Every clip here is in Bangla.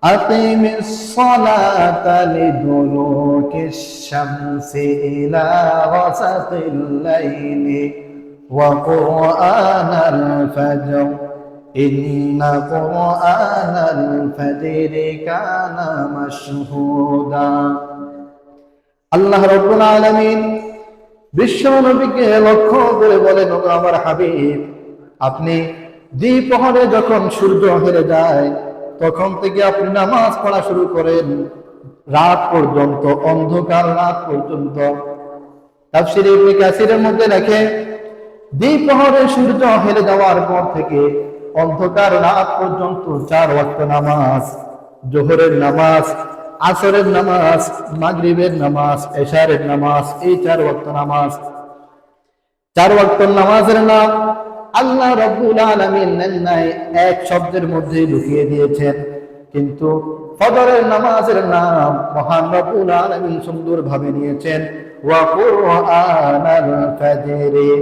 আকিমিস সালাতা লিদুলুকিশ শামসি ইলা গাসাকিল লাইলি ওয়া কুরআনাল ফাজর ইন্না কুরআনাল ফাজরি কানা মাশহুদা। আল্লাহ রাব্বুল আলামিন বিশ্ব নবীকে লক্ষ্য করে বলেন, ওগো আমার হাবিব, আপনি দ্বিপ্রহরে যখন সূর্য হেরে যায় তখন থেকে আপনি নামাজ পড়া শুরু করেন রাত পর্যন্ত, অন্ধকার রাত পর্যন্ত। তাফসীরে ইবনে কাসিরের মধ্যে লেখে, দ্বিপ্রহরে সূর্য হেরে যাওয়ার পর থেকে অন্ধকার রাত পর্যন্ত 4 ওয়াক্ত নামাজ, জোহরের নামাজ, আসরের নামাজ, মাগরিবের নামাজ, এশারের নামাজ, এই 4 ওয়াক্ত নামাজ। 4 ওয়াক্ত নামাজের নাম আল্লাহ রাব্বুল আলামিন নাই এক শব্দের মধ্যে ঢুকিয়ে দিয়েছেন, কিন্তু ফজরের নামাজের নাম মহান রব্বুল আলামিন সুন্দরভাবে নিয়েছেন, ওয়া কুরআনাল ফাজরি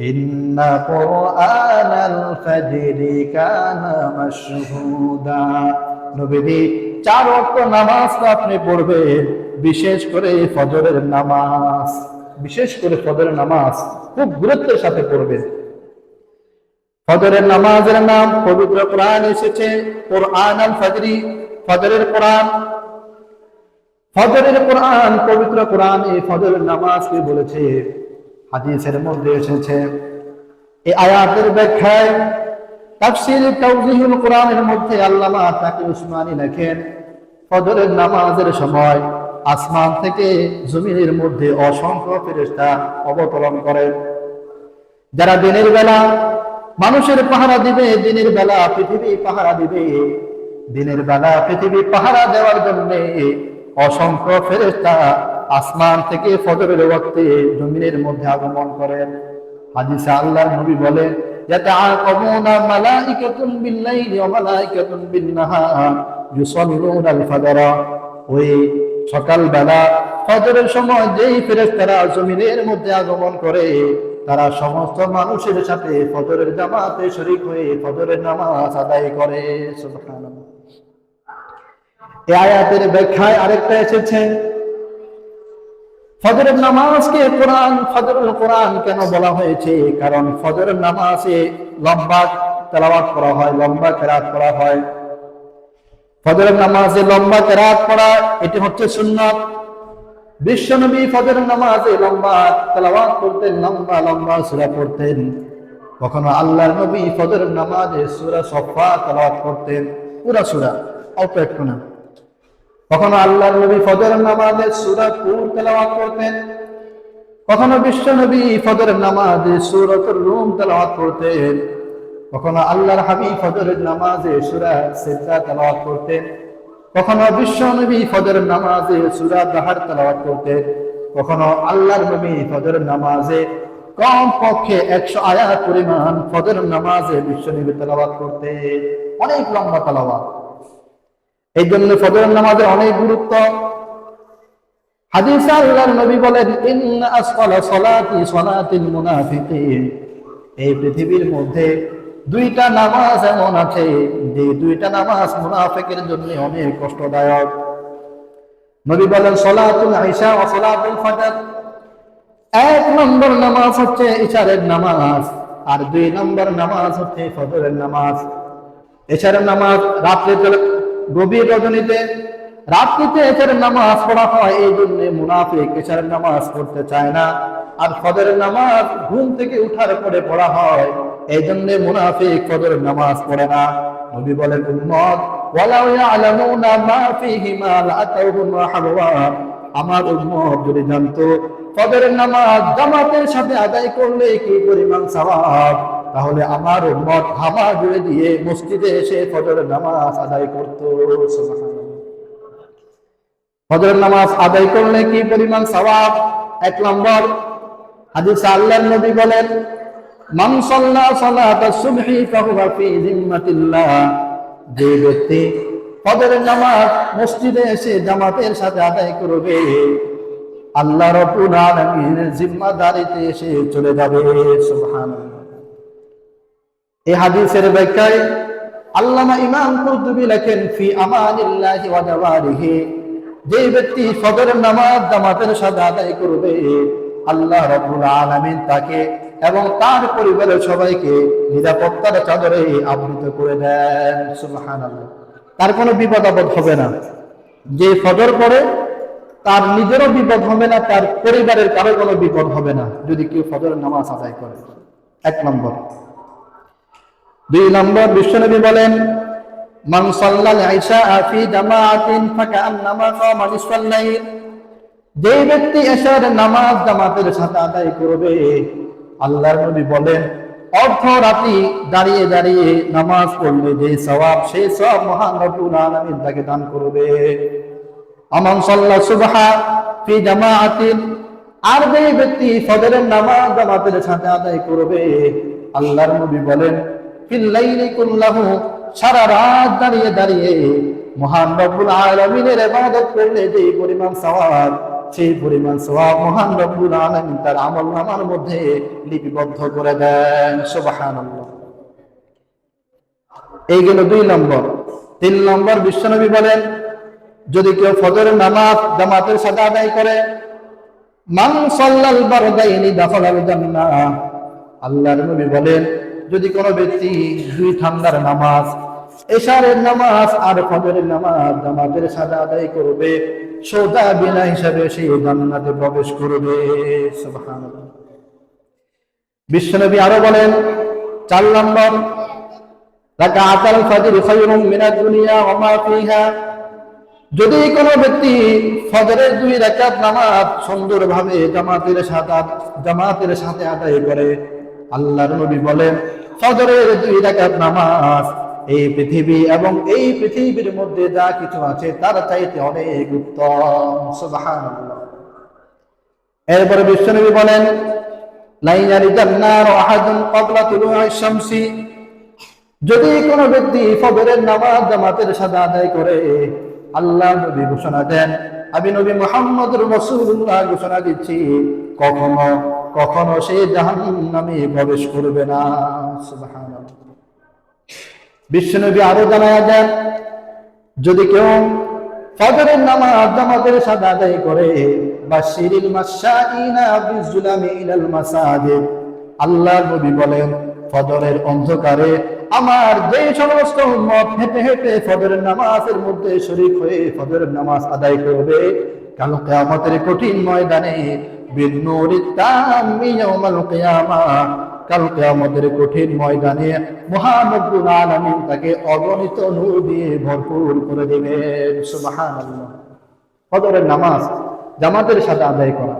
ইন্না কুরআনাল ফাজরি কানা মাশহুদা। নবী 4 ওয়াক্ত নামাজ আপনি পড়বেন, বিশেষ করে ফজরের নামাজ, বিশেষ করে ফজরের নামাজ খুব গুরুত্বের সাথে পড়বেন। ফজরের নামাজের নাম পবিত্র কোরআন এসেছে কোরআন আল ফাজরি, ফজরের কোরআন। ফজরের কোরআন, পবিত্র কোরআন এই ফজরের নামাজকে বলেছে। হাদিসের মধ্যে এসেছে। এই আয়াতের ব্যাখ্যায় তাফসীর তাওজীহুল কোরআনের মধ্যে আল্লামা তাকি উসমানী লেখেন, ফজরের নামাজের সময় আসমান থেকে জমিনের মধ্যে অসংখ্য ফেরেশতা অবতরণ করে, যারা দিনের বেলা মানুষের পাহারা দিবে, দিনের বেলা পৃথিবী পাহারা দিবে। দিনের বেলা পৃথিবী পাহারা দেওয়ার জন্য অসংখ্য ফেরেশতা আসমান থেকে ফজরের ওয়াক্তে জমিনের মধ্যে আগমন করেন। হাদিসে আল্লাহর নবী বলেন, ইয়াতাআকাবুনা মালাইকাতুন বিল-লাইলি ওয়া মালাইকাতুন বিন-নাহার ইউসাল্লুনাল ফাজর। ওই সকাল বেলা ফজরের সময় যেই ফেরেশতারা জমিনের মধ্যে আগমন করে, তারা সমস্ত মানুষের সাথে ফজরের জামাতে শরীক হয়ে ফজরের নামাজ আদায় করে। সুবহানাল্লাহ। এই আয়াতের ব্যাখ্যায় আরেকটা এসেছে, ফজরের নামাজকে কোরআন ফজরুল কোরআন কেন বলা হয়েছে? কারণ ফজরের নামাজে লম্বা তেলাওয়াত করা হয়, লম্বা কিরাত করা হয়। ফজরের নামাজে লম্বা কিরাত পড়া এটি হচ্ছে সুন্নাত। বিশ্বনবী ফজরের নামাজে লম্বা তেলাওয়াত করতেন, লম্বা লম্বা সূরা পড়তেন। কখনো আল্লাহর নবী ফজরের নামাজে সূরা সফা তেলাওয়াত করতেন, পুরা সূরা, অল্প একটু না। কখনো আল্লাহর নবী ফজরের নামাজে সূরা তুর তেলাওয়াত করতেন। কখনো বিশ্বনবী ফজরের নামাজে সূরাতুর রুম তেলাওয়াত করতেন। কখনো আল্লাহর হাবিব ফজরের নামাজে সূরা সিজদা তেলাওয়াত করতেন। কখনো বিশ্বনবী ফজরের নামাজে সূরা দাহার তেলাওয়াত করতেন। কখনো আল্লাহর নবী ফজরের নামাজে কম পক্ষে 100 আয়াত পরিমাণ ফজরের নামাজে বিশ্বনবী তেলাওয়াত করতেন, অনেক লম্বা তেলাওয়াত। এই জন্য ফজরের নামাজের অনেক গুরুত্ব। হাদিসে আল্লাহর নবী বলেন, ইন্না আসফালা সালাতি সালাতিল মুনাফিকিন। এই পৃথিবীর মধ্যে 2টা নামাজ এমন আছে যে 2টা নামাজ মুনাফিকের জন্য অনেক কষ্টদায়ক। নবী বলেন, সালাতুল ইশা ওয়া সালাতুল ফজর। 1 নম্বর নামাজ হচ্ছে ইশারের নামাজ, আর 2 নম্বর নামাজ হচ্ছে ফজরের নামাজ। ইশারের নামাজ রাত্রে, গভীর রজনীতে, রাত্রিতে ইশারের নামাজ পড়া হয়। এই জন্য মুনাফিক ইশারের নামাজ পড়তে চায় না। আর ফজরের নামাজ ঘুম থেকে উঠার পরে পড়া হয়, এই জন্য মুনাফিক ফজরের নামাজ পড়ে না। নবী বলেন, উম্মত ওয়ালাউ ইয়ালামুনা মা ফীহিমা লাআতাউহুম হালওয়া। আমার উম্মত যদি জানতো ফজরের নামাজ জামাতের সাথে আদায় করলে কি পরিমাণ সওয়াব, তাহলে আমার উম্মত হামা জুড়ে দিয়ে মসজিদে এসে ফজরের নামাজ আদায় করত। সুবহানাল্লাহ। ফজরের নামাজ আদায় করলে কি পরিমাণ সওয়াব। 1 নম্বর হাদিসে আল্লাহর নবী বলেন, মান সাল্লা সালাতাস সুবহি ফাহুয়া ফি জিম্মাতিল্লাহ। যে ব্যক্তি ফজরের নামাজ মসজিদে এসে জামাতের সাথে আদায় করবে, আল্লাহ রাব্বুল আলামিনের জিম্মাদারিতে এসে চলে যাবে। সুবহানাল্লাহ। এই হাদিসের ব্যাখ্যায় আল্লামা ইমাম কুরতুবী লেখেন ফি আমানিল্লাহি ওয়া জাওয়ারিহি, যে ব্যক্তি ফজরের নামাজ জামাতের সাথে আদায় করবে আল্লাহ রাব্বুল আলামিন তাকে এবং তার পরিবারের সবাইকে নিরাপত্তার চাদরে আবৃত করে দেন। সুবহানাল্লাহ। তার কোনো বিপদ আপদ হবে না। যে ফজর পড়ে তার নিজেরও বিপদ হবে না, তার পরিবারের কারো কোনো বিপদ হবে না যদি কেউ ফজরের নামাজ আদায় করে। 1 নম্বর। 2 নম্বর, বিশ্বনবী বলেন মান সাল্লাল ইশা ফি জামাআতিন ফাকান্নামা কামা নিসফাল লাইল, যে ব্যক্তি ইশার নামাজ জামাতের সাথে আদায় করবে আল্লাহর নবী বলেন অর্ধ রাতি দাঁড়িয়ে দাঁড়িয়ে নামাজ পড়লে যে সওয়াব, সেই সওয়াব মহান রব্বুল আলামিন তাকে দান করবে। আমান সাল্লা সুবহা ফি জামাআতিন, আর যে ব্যক্তি ফজরের নামাজ জামাতের সাথে আদায় করবে আল্লাহর নবী বলেন ফিল লাইলি কুল্লাহু, সারা রাত দাঁড়িয়ে দাঁড়িয়ে মহান রব্বুল আলামিনের ইবাদত করলে যে পরিমাণ সওয়াব, সেই পরিমাণ সওয়াব মহান রব্বুল আলামিন তার আমলনামার মধ্যে লিপিবদ্ধ করে দেন। সুবহানাল্লাহ। এই গেল 2 নম্বর। 3 নম্বর, বিশ্বনবী বলেন যদি কেউ ফজরের নামাজ জামাতের সাথে আদায় করে মান সাল্লাল বারদাইনি দাখালাল জান্নাহ, আল্লাহর নবী বলেন যদি কোনো ব্যক্তি 2 ঠান্ডার নামাজ, এশারের নামাজ আর ফজরের নামাজ জামাতের সাথে আদায় করবে সোজা বিনা হিসাবে সে জান্নাতে প্রবেশ করবে। সুবহানাল্লাহ। বিশ্বনবী আরো বলেন 4 নম্বর, রাকাতুল ফজর খায়রুম মিনাদ দুনিয়া ওয়া মা ফিহা, যদি কোনো ব্যক্তি ফজরের 2 রাকাত নামাজ সুন্দরভাবে জামাতের সাথে আদায় করে আল্লাহর নবী বলেন ফজরের 2 রাকাত নামাজ এই পৃথিবী এবং এই পৃথিবীর মধ্যে যা কিছু আছে তার চাইতে অনেক উত্তম। সুবহানাল্লাহ। এরপরে বিশ্বনবী বলেন লা ইয়ারিদান নার আহাদুন ক্বাবলা তুলুই শামসি, যদি কোনো ব্যক্তি ফজরের নামাজ জামাতের সাথে আদায় করে আল্লাহ নবী ঘোষণা দেন, আমি নবী মুহাম্মদুর রাসূলুল্লাহ ঘোষণা দিচ্ছি কখনো কখনো সে জাহান্নামে প্রবেশ করবে না। সুবহানাল্লাহ। বিশ্বনবী আরো জানায়া দেন যদি কেউ ফজরের নামাজ জামাতের সাথে আদায় করে বাশিরিল মাশাইনা বিজুলামি ইলাল মাসাজিদ, আল্লাহ নবী বলেন ফজরের অন্ধকারে আমার যে সমস্ত উম্মত হেঁটে হেঁটে ফজরের নামাজের মধ্যে শরীক হয়ে ফজরের নামাজ আদায় করবে কাল কিয়ামতের কঠিন ময়দানে বিন্নুরিত তাম্মি ইয়াউমাল কিয়ামাহ, কাল কিয়ামতের কঠিন ময়দানে মহান রব্বুল আলামিন তাকে অগণিত নূর দিয়ে ভরপুর করে দিবেন। সুবহানাল্লাহ। ফজরের নামাজ জামাতের সাথে আদায় করা